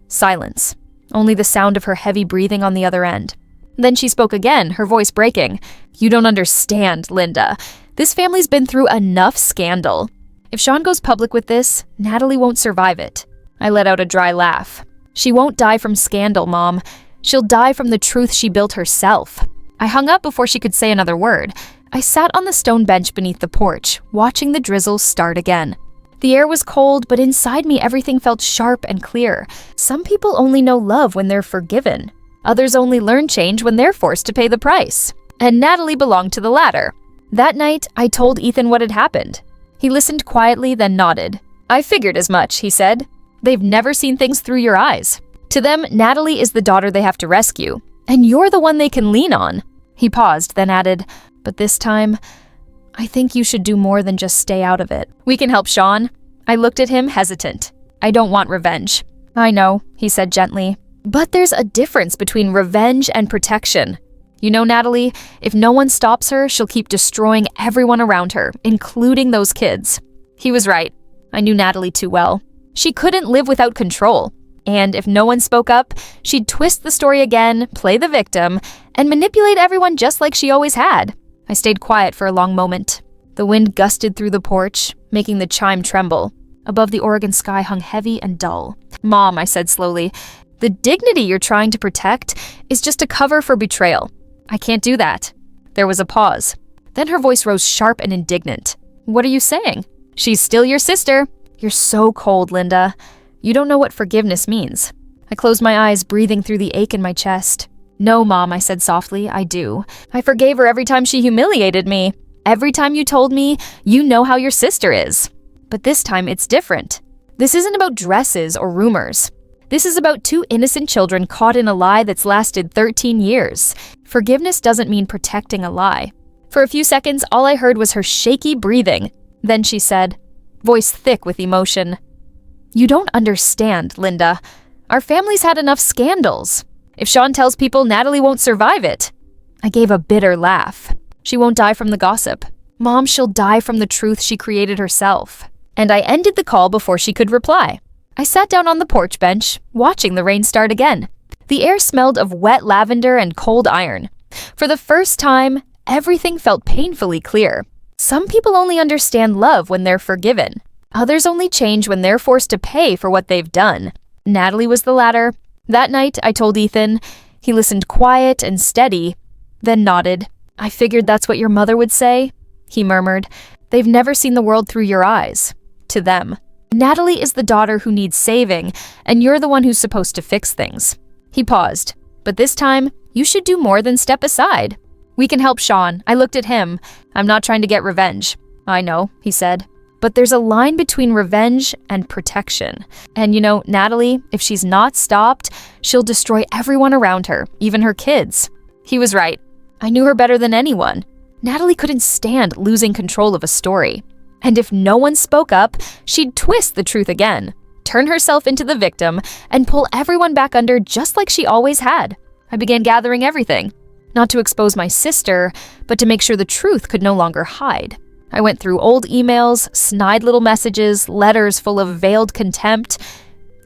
[SPEAKER 1] Silence. Only the sound of her heavy breathing on the other end. Then she spoke again, her voice breaking. "You don't understand, Linda. This family's been through enough scandal. If Sean goes public with this, Natalie won't survive it." I let out a dry laugh. "She won't die from scandal, Mom. She'll die from the truth she built herself." I hung up before she could say another word. I sat on the stone bench beneath the porch, watching the drizzle start again. The air was cold, but inside me everything felt sharp and clear. Some people only know love when they're forgiven. Others only learn change when they're forced to pay the price. And Natalie belonged to the latter. That night, I told Ethan what had happened. He listened quietly, then nodded. I figured as much, he said. They've never seen things through your eyes. To them, Natalie is the daughter they have to rescue, and you're the one they can lean on. He paused, then added, but this time, I think you should do more than just stay out of it. We can help Sean. I looked at him, hesitant. I don't want revenge. I know, he said gently. But there's a difference between revenge and protection. You know, Natalie, if no one stops her, she'll keep destroying everyone around her, including those kids. He was right. I knew Natalie too well. She couldn't live without control. And if no one spoke up, she'd twist the story again, play the victim, and manipulate everyone just like she always had. I stayed quiet for a long moment. The wind gusted through the porch, making the chime tremble. Above the Oregon sky hung heavy and dull. Mom, I said slowly, the dignity you're trying to protect is just a cover for betrayal. I can't do that. There was a pause. Then her voice rose sharp and indignant. What are you saying? She's still your sister. You're so cold, Linda. You don't know what forgiveness means. I closed my eyes, breathing through the ache in my chest. No, Mom, I said softly, I do. I forgave her every time she humiliated me. Every time you told me, you know how your sister is. But this time it's different. This isn't about dresses or rumors. This is about two innocent children caught in a lie that's lasted 13 years. Forgiveness doesn't mean protecting a lie. For a few seconds, all I heard was her shaky breathing. Then she said, voice thick with emotion, you don't understand, Linda. Our family's had enough scandals. If Sean tells people, Natalie won't survive it. I gave a bitter laugh. She won't die from the gossip. Mom, she'll die from the truth she created herself. And I ended the call before she could reply. I sat down on the porch bench, watching the rain start again. The air smelled of wet lavender and cold iron. For the first time, everything felt painfully clear. Some people only understand love when they're forgiven. Others only change when they're forced to pay for what they've done. Natalie was the latter. That night, I told Ethan. He listened quiet and steady, then nodded. I figured that's what your mother would say, he murmured. They've never seen the world through your eyes. To them. Natalie is the daughter who needs saving, and you're the one who's supposed to fix things. He paused. But this time, you should do more than step aside. We can help Sean. I looked at him. I'm not trying to get revenge. I know, he said. But there's a line between revenge and protection. And you know, Natalie, if she's not stopped, she'll destroy everyone around her, even her kids. He was right. I knew her better than anyone. Natalie couldn't stand losing control of a story. And if no one spoke up, she'd twist the truth again, turn herself into the victim, and pull everyone back under just like she always had. I began gathering everything. Not to expose my sister, but to make sure the truth could no longer hide. I went through old emails, snide little messages, letters full of veiled contempt.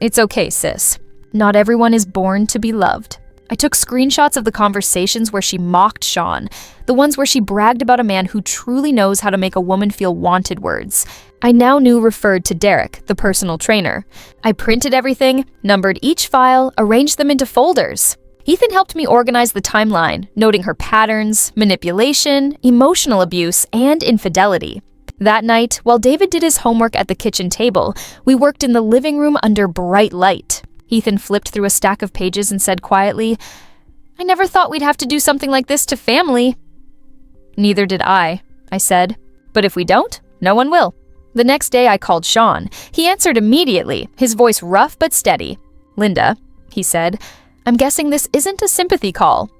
[SPEAKER 1] It's okay, sis. Not everyone is born to be loved. I took screenshots of the conversations where she mocked Sean, the ones where she bragged about a man who truly knows how to make a woman feel wanted words. I now knew referred to Derek, the personal trainer. I printed everything, numbered each file, arranged them into folders. Ethan helped me organize the timeline, noting her patterns, manipulation, emotional abuse, and infidelity. That night, while David did his homework at the kitchen table, we worked in the living room under bright light. Ethan flipped through a stack of pages and said quietly, I never thought we'd have to do something like this to family. Neither did I said. But if we don't, no one will. The next day I called Sean. He answered immediately, his voice rough but steady. Linda, he said, I'm guessing this isn't a sympathy call.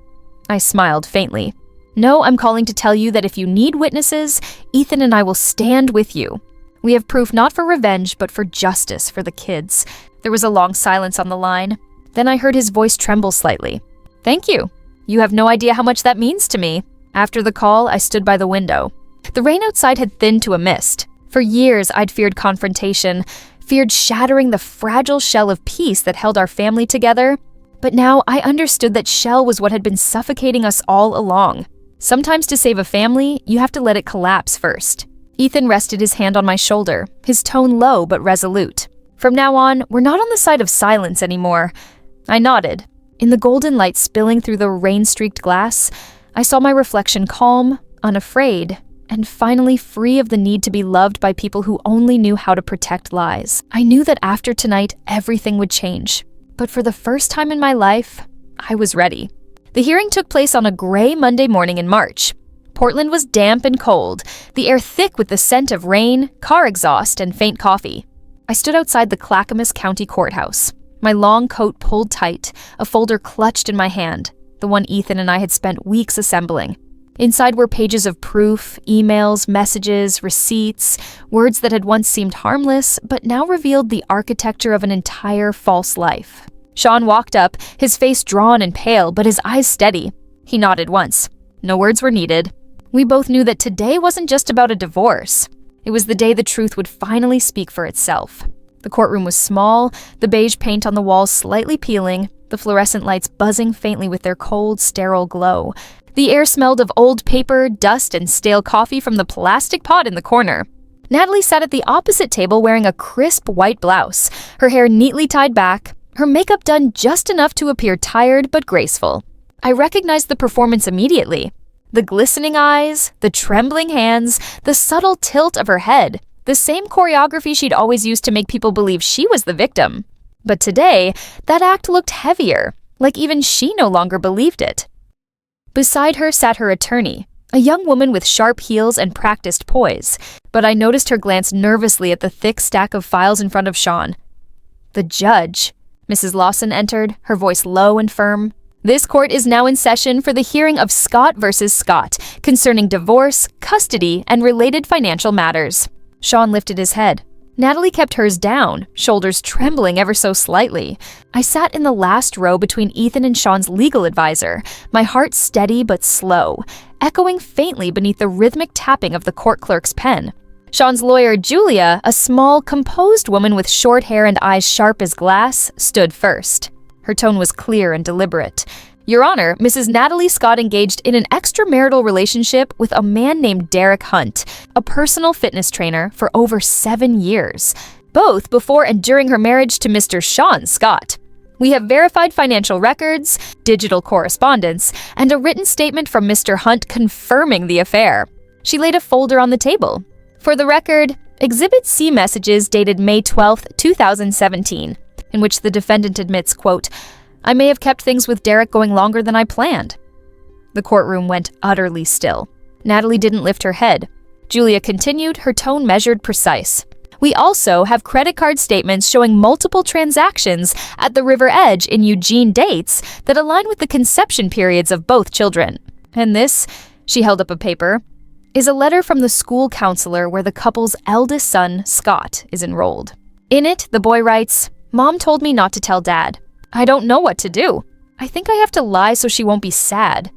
[SPEAKER 1] I smiled faintly. No, I'm calling to tell you that if you need witnesses, Ethan and I will stand with you. We have proof not for revenge, but for justice for the kids. There was a long silence on the line. Then I heard his voice tremble slightly. Thank you. You have no idea how much that means to me. After the call, I stood by the window. The rain outside had thinned to a mist. For years, I'd feared confrontation, feared shattering the fragile shell of peace that held our family together. But now I understood that shell was what had been suffocating us all along. Sometimes to save a family, you have to let it collapse first. Ethan rested his hand on my shoulder, his tone low but resolute. From now on, we're not on the side of silence anymore. I nodded. In the golden light spilling through the rain-streaked glass, I saw my reflection calm, unafraid, and finally free of the need to be loved by people who only knew how to protect lies. I knew that after tonight, everything would change. But for the first time in my life, I was ready. The hearing took place on a gray Monday morning in March. Portland was damp and cold, the air thick with the scent of rain, car exhaust, and faint coffee. I stood outside the Clackamas County Courthouse, my long coat pulled tight, a folder clutched in my hand, the one Ethan and I had spent weeks assembling. Inside were pages of proof, emails, messages, receipts, words that had once seemed harmless, but now revealed the architecture of an entire false life. Sean walked up, his face drawn and pale, but his eyes steady. He nodded once. No words were needed. We both knew that today wasn't just about a divorce. It was the day the truth would finally speak for itself. The courtroom was small, the beige paint on the walls slightly peeling, the fluorescent lights buzzing faintly with their cold, sterile glow. The air smelled of old paper, dust, and stale coffee from the plastic pot in the corner. Natalie sat at the opposite table wearing a crisp white blouse, her hair neatly tied back, her makeup done just enough to appear tired but graceful. I recognized the performance immediately. The glistening eyes, the trembling hands, the subtle tilt of her head, the same choreography she'd always used to make people believe she was the victim. But today, that act looked heavier, like even she no longer believed it. Beside her sat her attorney, a young woman with sharp heels and practiced poise, but I noticed her glance nervously at the thick stack of files in front of Sean. The judge. Mrs. Lawson entered, her voice low and firm. This court is now in session for the hearing of Scott versus Scott concerning divorce, custody, and related financial matters. Sean lifted his head. Natalie kept hers down, shoulders trembling ever so slightly. I sat in the last row between Ethan and Sean's legal advisor, my heart steady but slow, echoing faintly beneath the rhythmic tapping of the court clerk's pen. Sean's lawyer, Julia, a small, composed woman with short hair and eyes sharp as glass, stood first. Her tone was clear and deliberate. Your Honor, Mrs. Natalie Scott engaged in an extramarital relationship with a man named Derek Hunt, a personal fitness trainer, for over 7 years, both before and during her marriage to Mr. Sean Scott. We have verified financial records, digital correspondence, and a written statement from Mr. Hunt confirming the affair. She laid a folder on the table. For the record, Exhibit C messages dated May 12, 2017. In which the defendant admits, quote, I may have kept things with Derek going longer than I planned. The courtroom went utterly still. Natalie didn't lift her head. Julia continued, her tone measured, precise. We also have credit card statements showing multiple transactions at the river edge in Eugene dates that align with the conception periods of both children. And this, she held up a paper, is a letter from the school counselor where the couple's eldest son, Scott, is enrolled. In it, the boy writes, Mom told me not to tell Dad. I don't know what to do. I think I have to lie so she won't be sad.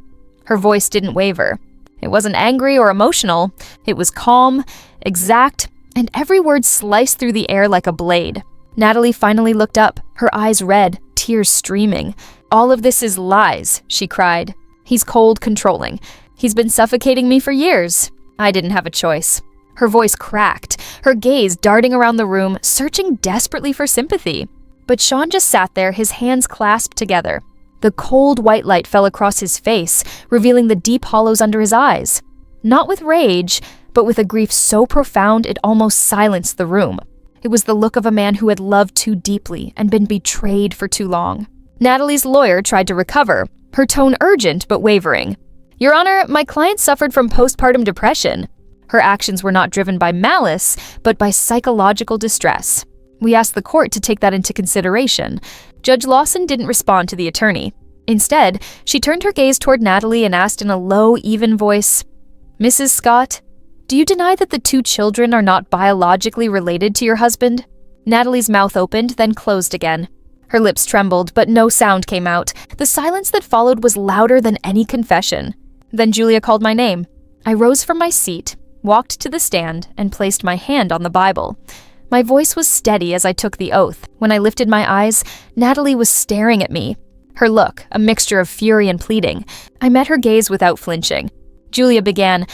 [SPEAKER 1] Her voice didn't waver. It wasn't angry or emotional. It was calm, exact, and every word sliced through the air like a blade. Natalie finally looked up, her eyes red, tears streaming. All of this is lies, she cried. He's cold, controlling. He's been suffocating me for years. I didn't have a choice. Her voice cracked, her gaze darting around the room, searching desperately for sympathy. But Sean just sat there, his hands clasped together. The cold white light fell across his face, revealing the deep hollows under his eyes. Not with rage, but with a grief so profound it almost silenced the room. It was the look of a man who had loved too deeply and been betrayed for too long. Natalie's lawyer tried to recover, her tone urgent but wavering. Your Honor, my client suffered from postpartum depression. Her actions were not driven by malice, but by psychological distress. We asked the court to take that into consideration. Judge Lawson didn't respond to the attorney. Instead, she turned her gaze toward Natalie and asked in a low, even voice, Mrs. Scott, do you deny that the 2 children are not biologically related to your husband? Natalie's mouth opened, then closed again. Her lips trembled, but no sound came out. The silence that followed was louder than any confession. Then Julia called my name. I rose from my seat, walked to the stand, and placed my hand on the Bible. My voice was steady as I took the oath. When I lifted my eyes, Natalie was staring at me. Her look, a mixture of fury and pleading. I met her gaze without flinching. Julia began,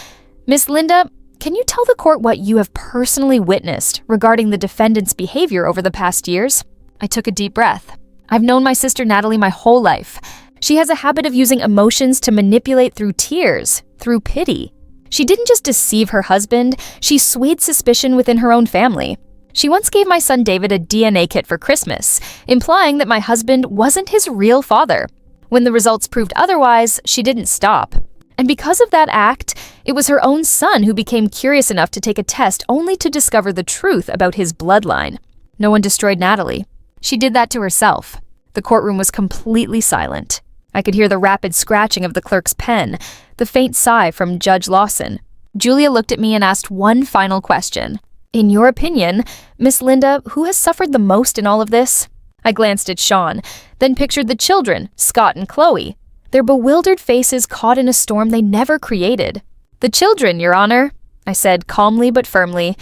[SPEAKER 1] Miss Linda, can you tell the court what you have personally witnessed regarding the defendant's behavior over the past years? I took a deep breath. I've known my sister Natalie my whole life. She has a habit of using emotions to manipulate through tears, through pity. She didn't just deceive her husband, she swayed suspicion within her own family. She once gave my son David a DNA kit for Christmas, implying that my husband wasn't his real father. When the results proved otherwise, she didn't stop. And because of that act, it was her own son who became curious enough to take a test only to discover the truth about his bloodline. No one destroyed Natalie. She did that to herself. The courtroom was completely silent. I could hear the rapid scratching of the clerk's pen, the faint sigh from Judge Lawson. Julia looked at me and asked one final question. In your opinion, Miss Linda, who has suffered the most in all of this? I glanced at Sean, then pictured the children, Scott and Chloe, their bewildered faces caught in a storm they never created. The children, Your Honor, I said calmly but firmly,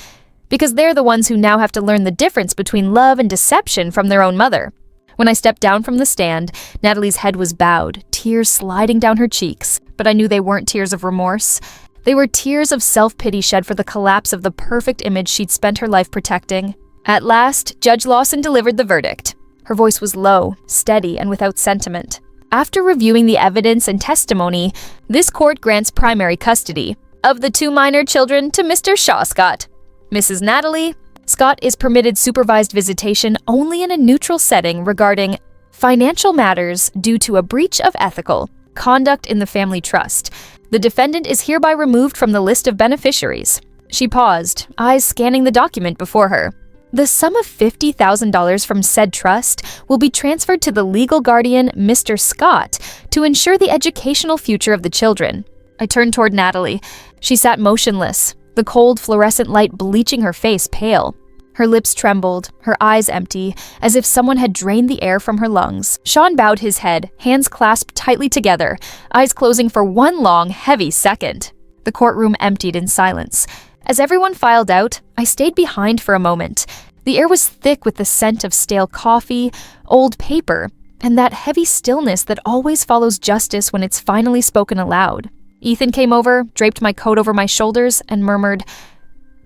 [SPEAKER 1] because they're the ones who now have to learn the difference between love and deception from their own mother. When I stepped down from the stand, Natalie's head was bowed, tears sliding down her cheeks, but I knew they weren't tears of remorse. They were tears of self-pity shed for the collapse of the perfect image she'd spent her life protecting. At last, Judge Lawson delivered the verdict. Her voice was low, steady, and without sentiment. After reviewing the evidence and testimony, this court grants primary custody of the 2 minor children to Mr. Shaw Scott. Mrs. Natalie, Scott is permitted supervised visitation only in a neutral setting regarding financial matters due to a breach of ethical conduct in the family trust. The defendant is hereby removed from the list of beneficiaries. She paused, eyes scanning the document before her. The sum of $50,000 from said trust will be transferred to the legal guardian, Mr. Scott, to ensure the educational future of the children. I turned toward Natalie. She sat motionless, the cold fluorescent light bleaching her face pale. Her lips trembled, her eyes empty, as if someone had drained the air from her lungs. Sean bowed his head, hands clasped tightly together, eyes closing for one long, heavy second. The courtroom emptied in silence. As everyone filed out, I stayed behind for a moment. The air was thick with the scent of stale coffee, old paper, and that heavy stillness that always follows justice when it's finally spoken aloud. Ethan came over, draped my coat over my shoulders, and murmured,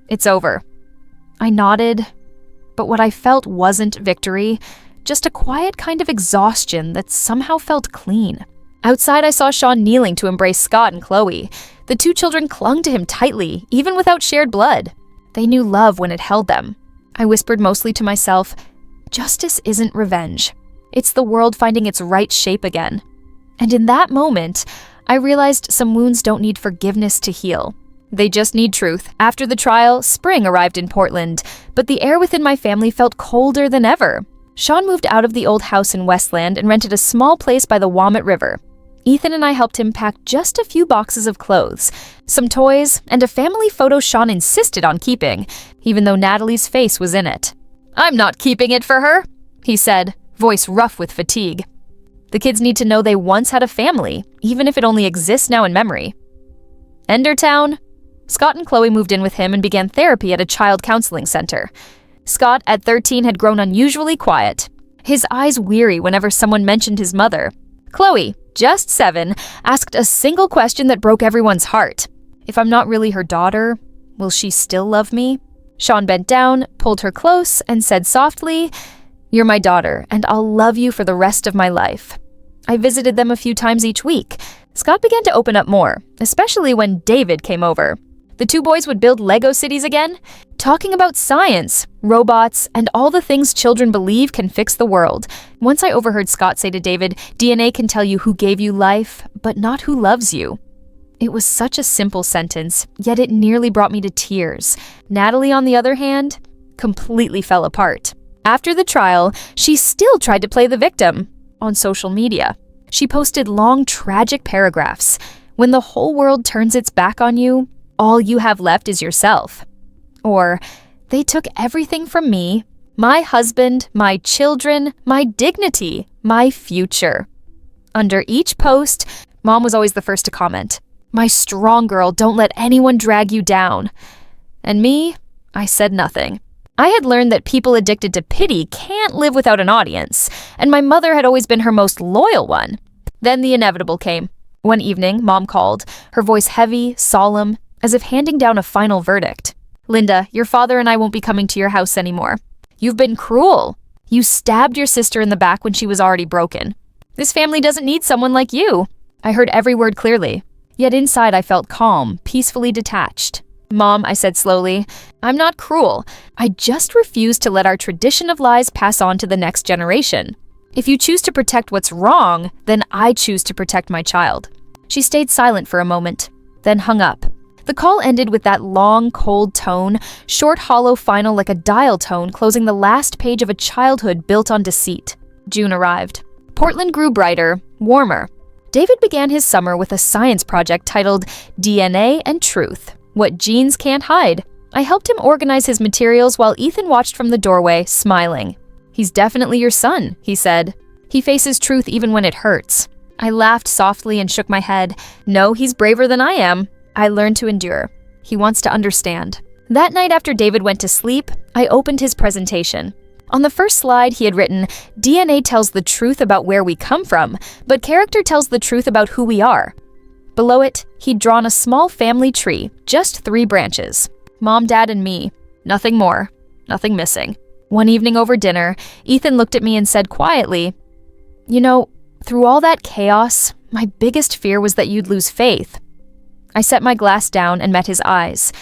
[SPEAKER 1] "It's over." I nodded, but what I felt wasn't victory, just a quiet kind of exhaustion that somehow felt clean. Outside, I saw Sean kneeling to embrace Scott and Chloe. The 2 children clung to him tightly, even without shared blood. They knew love when it held them. I whispered mostly to myself, justice isn't revenge. It's the world finding its right shape again. And in that moment, I realized some wounds don't need forgiveness to heal. They just need truth. After the trial, spring arrived in Portland, but the air within my family felt colder than ever. Sean moved out of the old house in Westland and rented a small place by the Willamette River. Ethan and I helped him pack just a few boxes of clothes, some toys, and a family photo Sean insisted on keeping, even though Natalie's face was in it. "I'm not keeping it for her," he said, voice rough with fatigue. The kids need to know they once had a family, even if it only exists now in memory. Endertown. Scott and Chloe moved in with him and began therapy at a child counseling center. Scott, at 13, had grown unusually quiet, his eyes weary whenever someone mentioned his mother. Chloe, just 7, asked a single question that broke everyone's heart. If I'm not really her daughter, will she still love me? Sean bent down, pulled her close, and said softly, "You're my daughter, and I'll love you for the rest of my life." I visited them a few times each week. Scott began to open up more, especially when David came over. The 2 boys would build Lego cities again, talking about science, robots, and all the things children believe can fix the world. Once I overheard Scott say to David, "DNA can tell you who gave you life, but not who loves you." It was such a simple sentence, yet it nearly brought me to tears. Natalie, on the other hand, completely fell apart. After the trial, she still tried to play the victim on social media. She posted long, tragic paragraphs. When the whole world turns its back on you, all you have left is yourself. Or, they took everything from me, my husband, my children, my dignity, my future. Under each post, Mom was always the first to comment, "My strong girl, don't let anyone drag you down." And me, I said nothing. I had learned that people addicted to pity can't live without an audience, and my mother had always been her most loyal one. Then the inevitable came. One evening, Mom called, her voice heavy, solemn, as if handing down a final verdict. "Linda, your father and I won't be coming to your house anymore. You've been cruel. You stabbed your sister in the back when she was already broken. This family doesn't need someone like you." I heard every word clearly, yet inside I felt calm, peacefully detached. "Mom," I said slowly, "I'm not cruel. I just refuse to let our tradition of lies pass on to the next generation. If you choose to protect what's wrong, then I choose to protect my child." She stayed silent for a moment, then hung up. The call ended with that long, cold tone, short, hollow final like a dial tone closing the last page of a childhood built on deceit. June arrived. Portland grew brighter, warmer. David began his summer with a science project titled DNA and Truth, What Genes Can't Hide. I helped him organize his materials while Ethan watched from the doorway, smiling. "He's definitely your son," he said. "He faces truth even when it hurts." I laughed softly and shook my head. "No, he's braver than I am. I learned to endure. He wants to understand." That night after David went to sleep, I opened his presentation. On the first slide, he had written, "DNA tells the truth about where we come from, but character tells the truth about who we are." Below it, he'd drawn a small family tree, just 3 branches. Mom, Dad, and me. Nothing more. Nothing missing. One evening over dinner, Ethan looked at me and said quietly, "You know, through all that chaos, my biggest fear was that you'd lose faith." I set my glass down and met his eyes.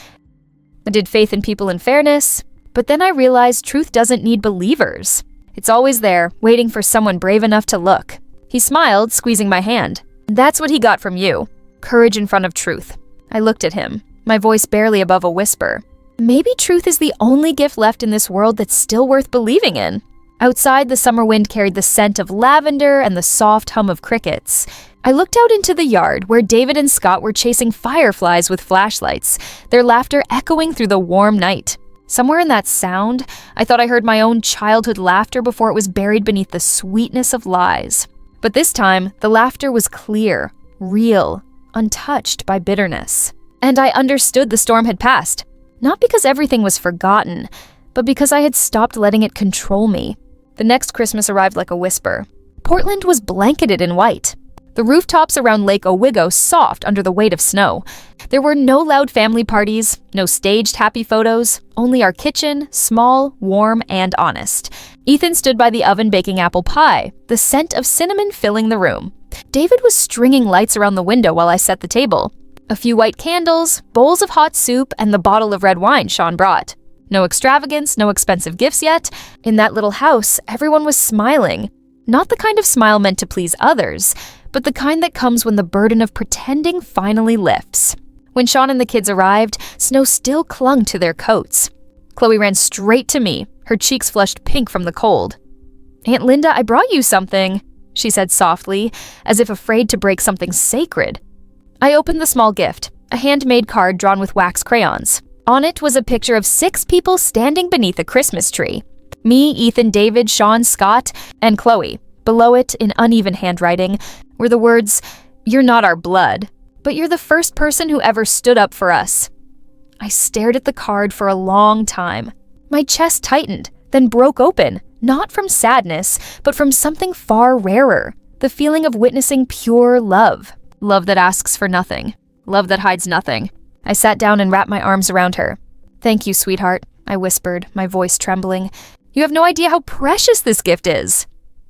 [SPEAKER 1] I did faith in people and fairness, but then I realized truth doesn't need believers. It's always there, waiting for someone brave enough to look. He smiled, squeezing my hand. "That's what he got from you. Courage in front of truth." I looked at him, my voice barely above a whisper. Maybe truth is the only gift left in this world that's still worth believing in. Outside, the summer wind carried the scent of lavender and the soft hum of crickets. I looked out into the yard where David and Scott were chasing fireflies with flashlights, their laughter echoing through the warm night. Somewhere in that sound, I thought I heard my own childhood laughter before it was buried beneath the sweetness of lies. But this time, the laughter was clear, real, untouched by bitterness. And I understood the storm had passed. Not because everything was forgotten, but because I had stopped letting it control me. The next Christmas arrived like a whisper. Portland was blanketed in white. The rooftops around Lake Owego soft under the weight of snow. There were no loud family parties, no staged happy photos, only our kitchen, small, warm, and honest. Ethan stood by the oven baking apple pie, the scent of cinnamon filling the room. David was stringing lights around the window while I set the table. A few white candles, bowls of hot soup, and the bottle of red wine Sean brought. No extravagance, no expensive gifts yet. In that little house, everyone was smiling. Not the kind of smile meant to please others, but the kind that comes when the burden of pretending finally lifts. When Sean and the kids arrived, snow still clung to their coats. Chloe ran straight to me, her cheeks flushed pink from the cold. "Aunt Linda, I brought you something," she said softly, as if afraid to break something sacred. I opened the small gift, a handmade card drawn with wax crayons. On it was a picture of 6 people standing beneath a Christmas tree. Me, Ethan, David, Sean, Scott, and Chloe. Below it, in uneven handwriting, were the words, "You're not our blood, but you're the first person who ever stood up for us." I stared at the card for a long time. My chest tightened, then broke open, not from sadness, but from something far rarer, the feeling of witnessing pure love. Love that asks for nothing. Love that hides nothing. I sat down and wrapped my arms around her. "Thank you, sweetheart," I whispered, my voice trembling. "You have no idea how precious this gift is."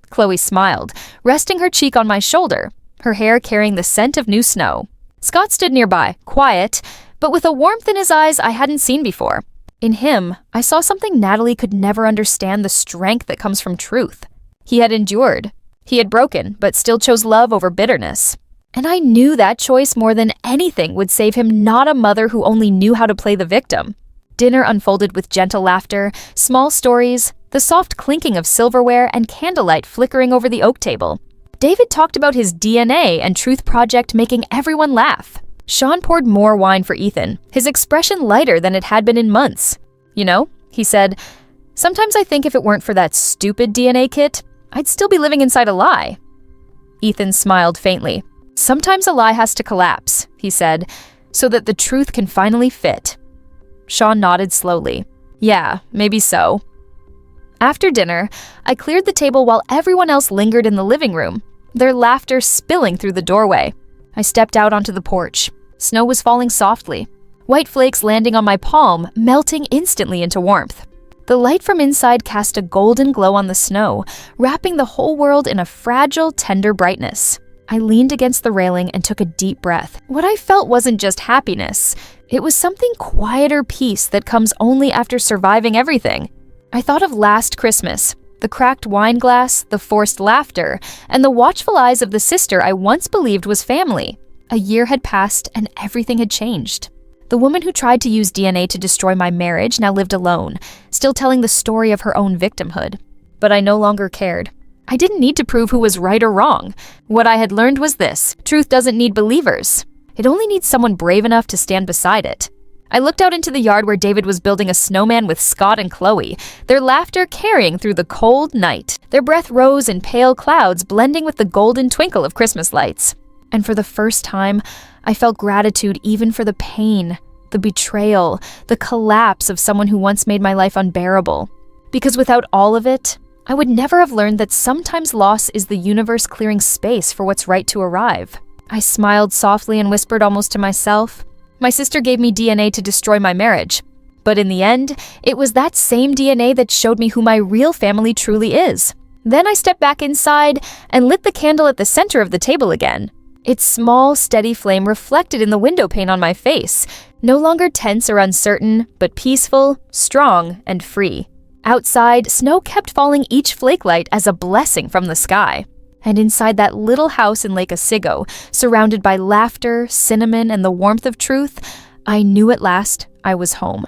[SPEAKER 1] Chloe smiled, resting her cheek on my shoulder, her hair carrying the scent of new snow. Scott stood nearby, quiet, but with a warmth in his eyes I hadn't seen before. In him, I saw something Natalie could never understand: the strength that comes from truth. He had endured. He had broken, but still chose love over bitterness. And I knew that choice more than anything would save him, not a mother who only knew how to play the victim. Dinner unfolded with gentle laughter, small stories, the soft clinking of silverware, and candlelight flickering over the oak table. David talked about his DNA and truth project, making everyone laugh. Sean poured more wine for Ethan, his expression lighter than it had been in months. "You know," he said, "sometimes I think if it weren't for that stupid DNA kit, I'd still be living inside a lie." Ethan smiled faintly. "Sometimes a lie has to collapse," he said, "so that the truth can finally fit." Sean nodded slowly. "Yeah, maybe so." After dinner, I cleared the table while everyone else lingered in the living room, their laughter spilling through the doorway. I stepped out onto the porch. Snow was falling softly, white flakes landing on my palm, melting instantly into warmth. The light from inside cast a golden glow on the snow, wrapping the whole world in a fragile, tender brightness. I leaned against the railing and took a deep breath. What I felt wasn't just happiness. It was something quieter peace that comes only after surviving everything. I thought of last Christmas, the cracked wine glass, the forced laughter, and the watchful eyes of the sister I once believed was family. A year had passed and everything had changed. The woman who tried to use DNA to destroy my marriage now lived alone, still telling the story of her own victimhood. But I no longer cared. I didn't need to prove who was right or wrong. What I had learned was this: truth doesn't need believers. It only needs someone brave enough to stand beside it. I looked out into the yard where David was building a snowman with Scott and Chloe, their laughter carrying through the cold night. Their breath rose in pale clouds, blending with the golden twinkle of Christmas lights. And for the first time, I felt gratitude even for the pain, the betrayal, the collapse of someone who once made my life unbearable. Because without all of it, I would never have learned that sometimes loss is the universe clearing space for what's right to arrive. I smiled softly and whispered almost to myself, "My sister gave me DNA to destroy my marriage. But in the end, it was that same DNA that showed me who my real family truly is." Then I stepped back inside and lit the candle at the center of the table again. Its small, steady flame reflected in the window pane on my face, no longer tense or uncertain, but peaceful, strong, and free. Outside, snow kept falling each flake light as a blessing from the sky. And inside that little house in Lake Otsego, surrounded by laughter, cinnamon, and the warmth of truth, I knew at last I was home.